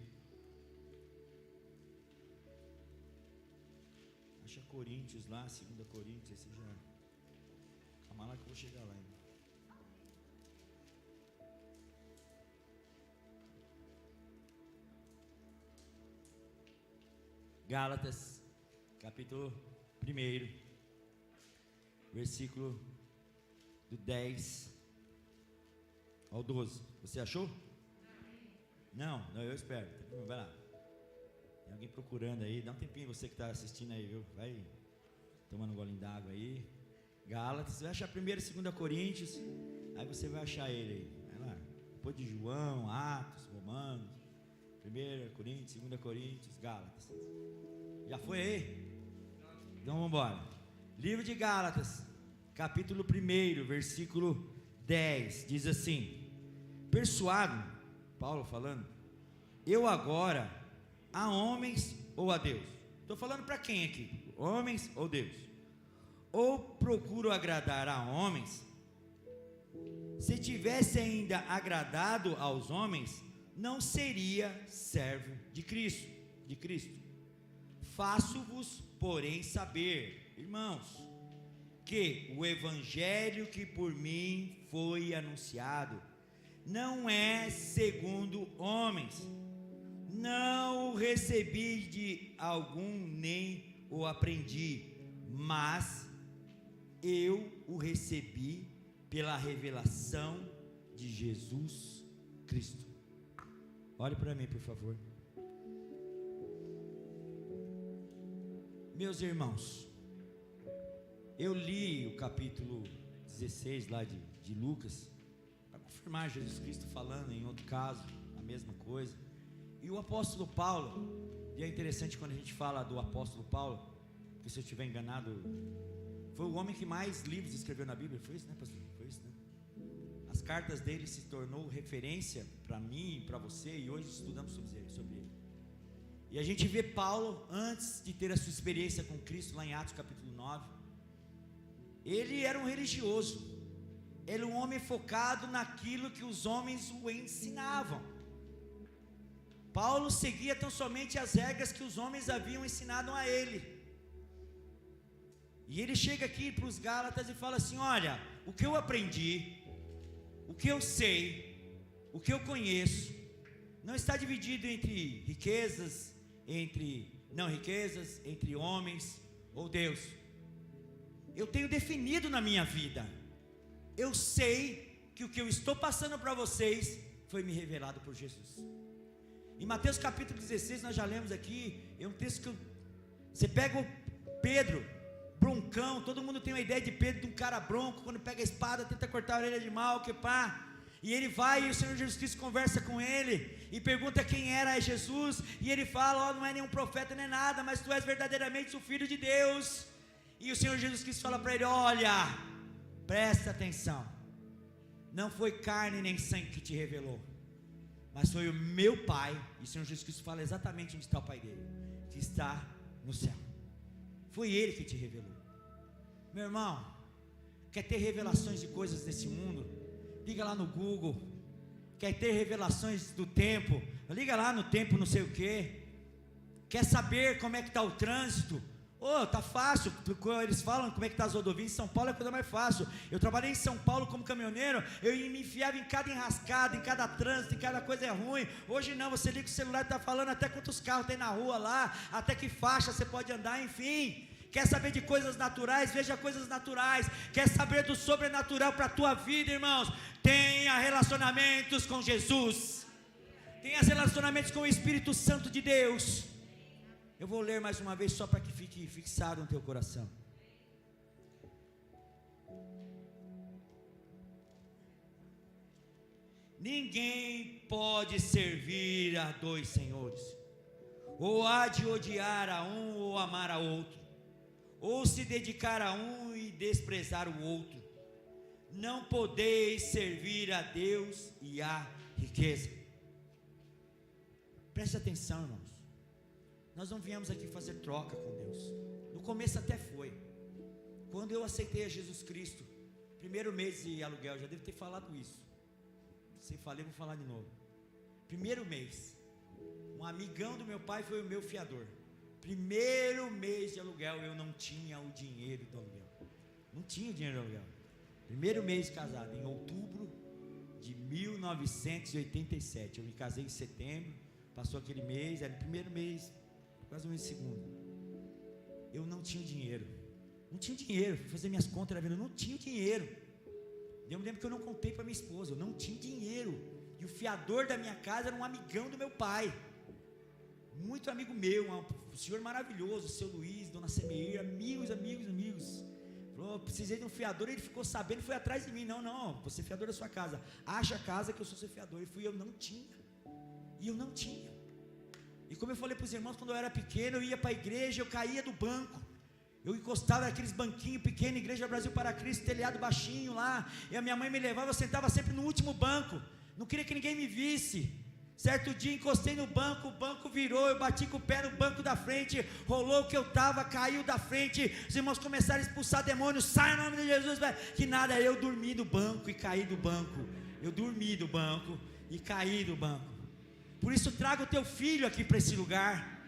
Acha Coríntios lá, 2 Coríntios, esse já. Calma lá que eu vou chegar lá ainda. Gálatas, capítulo 1, versículo do 10 ao 12. Você achou? Não, eu espero. Vai lá. Tem alguém procurando aí. Dá um tempinho você que está assistindo aí, viu? Vai tomando um golinho d'água aí. Gálatas, você vai achar 1 e 2 Coríntios. Aí você vai achar ele aí. Vai lá. Depois de João, Atos, Romanos. 1 Coríntios, 2 Coríntios, Gálatas. Já foi aí? Então vamos embora. Livro de Gálatas, capítulo 1, versículo 10. Diz assim: persuado, Paulo falando, eu agora a homens ou a Deus? Estou falando para quem aqui? Homens ou Deus? Ou procuro agradar a homens? Se tivesse ainda agradado aos homens, não seria servo de Cristo. Faço-vos, porém, saber, irmãos, que o evangelho que por mim foi anunciado não é segundo homens. Não o recebi de algum, nem o aprendi, mas eu o recebi pela revelação de Jesus Cristo. Olhe para mim, por favor. Meus irmãos, eu li o capítulo 16 lá de Lucas, para confirmar Jesus Cristo falando em outro caso, a mesma coisa. E o apóstolo Paulo, e é interessante quando a gente fala do apóstolo Paulo, porque se eu estiver enganado, foi o homem que mais livros escreveu na Bíblia. Foi isso, né, pastor? Foi isso, né? As cartas dele se tornou referência para mim e para você, e hoje estudamos sobre ele. E a gente vê Paulo, antes de ter a sua experiência com Cristo, lá em Atos capítulo 9, ele era um religioso, ele era um homem focado naquilo que os homens o ensinavam. Paulo seguia tão somente as regras que os homens haviam ensinado a ele. E ele chega aqui para os Gálatas e fala assim: olha, o que eu aprendi, o que eu sei, o que eu conheço, não está dividido entre riquezas, entre não riquezas, entre homens ou Deus. Eu tenho definido na minha vida. Eu sei que o que eu estou passando para vocês foi me revelado por Jesus. Em Mateus capítulo 16, nós já lemos aqui, é um texto que você pega o Pedro, broncão, todo mundo tem uma ideia de Pedro, de um cara bronco, quando pega a espada, tenta cortar a orelha de mal, que pá. E ele vai, e o Senhor Jesus Cristo conversa com ele, e pergunta quem era Jesus, e ele fala: não é nenhum profeta nem nada, mas tu és verdadeiramente o Filho de Deus. E o Senhor Jesus Cristo fala para ele: olha, presta atenção, não foi carne nem sangue que te revelou, mas foi o meu Pai. E o Senhor Jesus Cristo fala exatamente onde está o Pai dele, que está no céu. Foi Ele que te revelou. Meu irmão, quer ter revelações de coisas desse mundo? Liga lá no Google. Quer ter revelações do tempo? Liga lá no tempo não sei o que. Quer saber como é que está o trânsito? Tá fácil. Eles falam como é que está as rodovias em São Paulo, é a coisa mais fácil. Eu trabalhei em São Paulo como caminhoneiro, eu me enfiava em cada enrascada, em cada trânsito, em cada coisa ruim. Hoje não, você liga o celular e está falando até quantos carros tem na rua lá, até que faixa você pode andar, enfim. Quer saber de coisas naturais? Veja coisas naturais. Quer saber do sobrenatural para a tua vida, irmãos? Tenha relacionamentos com Jesus. Tenha relacionamentos com o Espírito Santo de Deus. Eu vou ler mais uma vez só para que fique fixado no teu coração. Ninguém pode servir a dois senhores. ou há de odiar a um ou amar a outro, ou se dedicar a um e desprezar o outro. Não podeis servir a Deus e à riqueza. Preste atenção, irmãos. Nós não viemos aqui fazer troca com Deus. No começo até foi. Quando eu aceitei a Jesus Cristo, primeiro mês de aluguel, já devo ter falado isso. Se falei, vou falar de novo. Primeiro mês, um amigão do meu pai foi o meu fiador. Primeiro mês de aluguel, eu não tinha o dinheiro do aluguel. Não tinha o dinheiro do aluguel. Primeiro mês casado, em outubro de 1987. Eu me casei em setembro, passou aquele mês, era o primeiro mês, quase um mês segundo. Eu não tinha dinheiro. Não tinha dinheiro, fui fazer minhas contas, eu não tinha dinheiro. Eu me lembro que eu não contei para minha esposa, eu não tinha dinheiro. E o fiador da minha casa era um amigão do meu pai, muito amigo meu, um senhor maravilhoso, seu Luiz, dona Semeir, amigos. Falou, precisei de um fiador, ele ficou sabendo, foi atrás de mim. Não, você é fiador da sua casa, acha a casa que eu sou seu fiador. E fui, eu não tinha. E como eu falei para os irmãos, quando eu era pequeno, eu ia para a igreja, eu caía do banco. Eu encostava naqueles banquinhos pequenos, Igreja Brasil para Cristo, telhado baixinho lá, e a minha mãe me levava, eu sentava sempre no último banco, não queria que ninguém me visse. Certo dia encostei no banco, o banco virou, eu bati com o pé no banco da frente, rolou o que eu estava, caiu da frente, os irmãos começaram a expulsar demônios, sai em nome de Jesus, que nada, eu dormi do banco e caí do banco, por isso traga o teu filho aqui para esse lugar,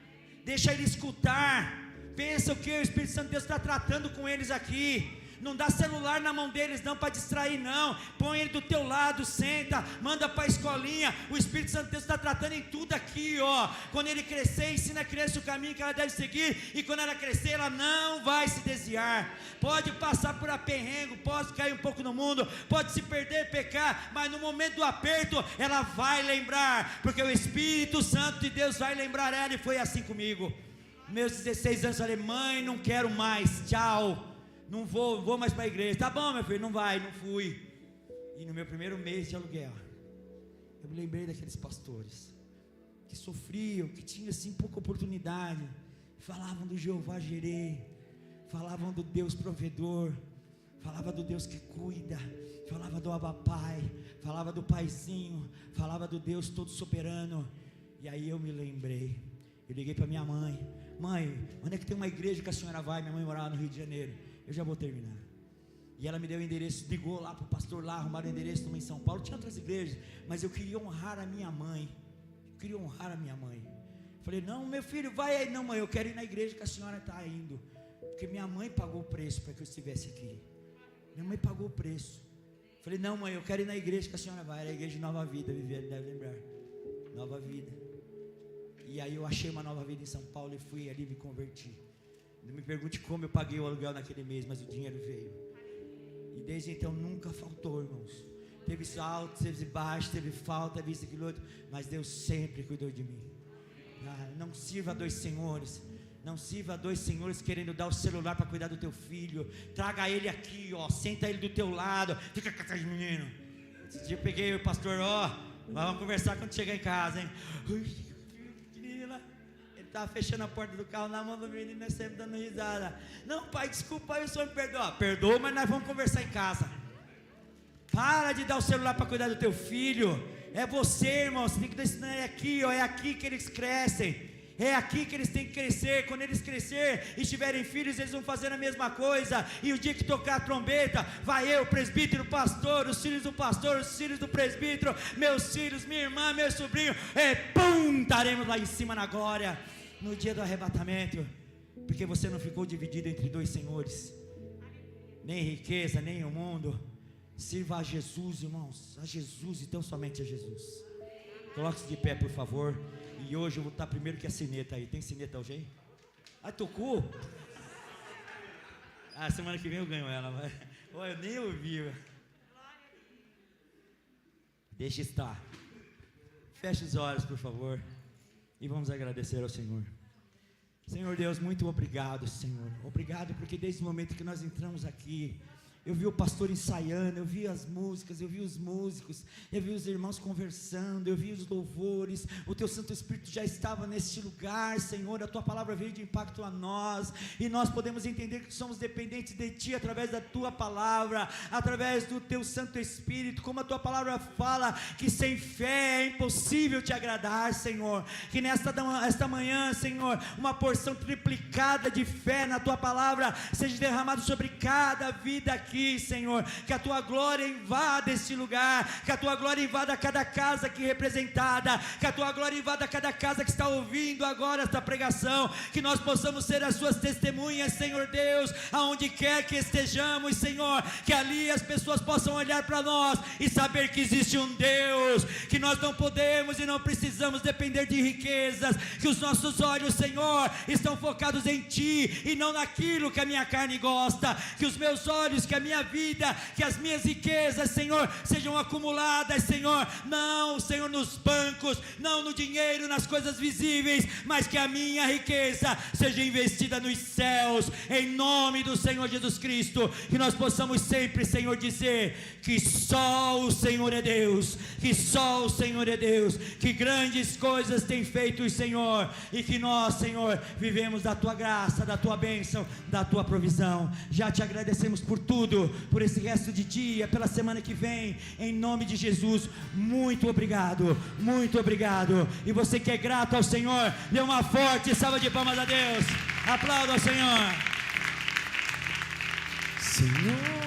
deixa ele escutar. Pensa o que o Espírito Santo de Deus está tratando com eles aqui. Não dá celular na mão deles não, para distrair não. Põe ele do teu lado, senta, manda para a escolinha. O Espírito Santo de Deus está tratando em tudo aqui, ó. Quando ele crescer, ensina a criança o caminho que ela deve seguir. E quando ela crescer, ela não vai se desviar. Pode passar por aperrengo, pode cair um pouco no mundo, pode se perder, pecar, mas no momento do aperto, ela vai lembrar, porque o Espírito Santo de Deus vai lembrar ela. E foi assim comigo. Meus 16 anos, falei, mãe, não quero mais, tchau, não vou mais para a igreja. Tá bom, meu filho, não fui. E no meu primeiro mês de aluguel, eu me lembrei daqueles pastores que sofriam, que tinham assim pouca oportunidade, falavam do Jeová Jireh, falavam do Deus provedor, falava do Deus que cuida, falava do Abba Pai, falava do Paizinho, falava do Deus todo soberano. E aí eu me lembrei, eu liguei para minha mãe, onde é que tem uma igreja que a senhora vai? Minha mãe morava no Rio de Janeiro, eu já vou terminar. E ela me deu o endereço, ligou lá para o pastor lá, arrumaram o endereço numa em São Paulo, tinha outras igrejas, mas eu queria honrar a minha mãe, falei, não, meu filho, vai aí. Não, mãe, eu quero ir na igreja que a senhora está indo, porque minha mãe pagou o preço para que eu estivesse aqui, minha mãe pagou o preço. Falei, não, mãe, eu quero ir na igreja que a senhora vai, era a igreja de Nova Vida, Viviane deve lembrar, Nova Vida. E aí eu achei uma Nova Vida em São Paulo e fui ali me converti. Não me pergunte como eu paguei o aluguel naquele mês, mas o dinheiro veio. E desde então nunca faltou, irmãos. Teve alto, teve baixo, teve falta, teve isso, aquilo outro, mas Deus sempre cuidou de mim. Não sirva a dois senhores. Não sirva a dois senhores querendo dar o celular para cuidar do teu filho. Traga ele aqui, ó, senta ele do teu lado. Fica com aquele menino. Esse dia eu peguei o pastor, vamos conversar quando chegar em casa, hein? Estava fechando a porta do carro na mão do menino, nós sempre dando risada. Não, pai, desculpa, aí o senhor me perdoa. Perdoa, mas nós vamos conversar em casa. Para de dar o celular para cuidar do teu filho. É você, irmão, você tem que ensinar aqui, ó, é aqui que eles crescem. É aqui que eles têm que crescer. Quando eles crescer e tiverem filhos, eles vão fazer a mesma coisa. E o dia que tocar a trombeta, vai eu, presbítero, pastor, os filhos do pastor, os filhos do presbítero, meus filhos, minha irmã, meu sobrinho, estaremos lá em cima na glória, no dia do arrebatamento. Porque você não ficou dividido entre dois senhores, nem riqueza, nem o mundo. Sirva a Jesus, irmãos, a Jesus, então somente a Jesus. Coloque-se de pé, por favor. E hoje eu vou estar primeiro que a sineta aí. Tem sineta hoje aí? Ah, tocou? Semana que vem eu ganho ela. Mas... Olha, eu nem ouvi. Deixa estar. Feche os olhos, por favor. E vamos agradecer ao Senhor. Senhor Deus, muito obrigado, Senhor. Obrigado porque desde o momento que nós entramos aqui, Eu vi o pastor ensaiando, eu vi as músicas, eu vi os músicos, eu vi os irmãos conversando, eu vi os louvores. O teu Santo Espírito já estava neste lugar, Senhor. A tua palavra veio de impacto a nós, e nós podemos entender que somos dependentes de ti através da tua palavra, através do teu Santo Espírito. Como a tua palavra fala que sem fé é impossível te agradar, Senhor. Que esta manhã, Senhor, uma porção triplicada de fé na tua palavra seja derramada sobre cada vida aqui, Senhor. Que a tua glória invada este lugar, que a tua glória invada cada casa aqui representada, que a tua glória invada cada casa que está ouvindo agora esta pregação, que nós possamos ser as suas testemunhas, Senhor Deus, aonde quer que estejamos, Senhor, que ali as pessoas possam olhar para nós e saber que existe um Deus, que nós não podemos e não precisamos depender de riquezas, que os nossos olhos, Senhor, estão focados em ti e não naquilo que a minha carne gosta, que os meus olhos, que a minha vida, que as minhas riquezas, Senhor, sejam acumuladas, Senhor, não, Senhor, nos bancos, não no dinheiro, nas coisas visíveis, mas que a minha riqueza seja investida nos céus, em nome do Senhor Jesus Cristo, que nós possamos sempre, Senhor, dizer que só o Senhor é Deus, que só o Senhor é Deus, que grandes coisas tem feito o Senhor, e que nós, Senhor, vivemos da tua graça, da tua bênção, da tua provisão. Já te agradecemos por tudo, por esse resto de dia, pela semana que vem, em nome de Jesus. Muito obrigado, muito obrigado. E você que é grato ao Senhor, dê uma forte salva de palmas a Deus. Aplauda ao Senhor. Senhor.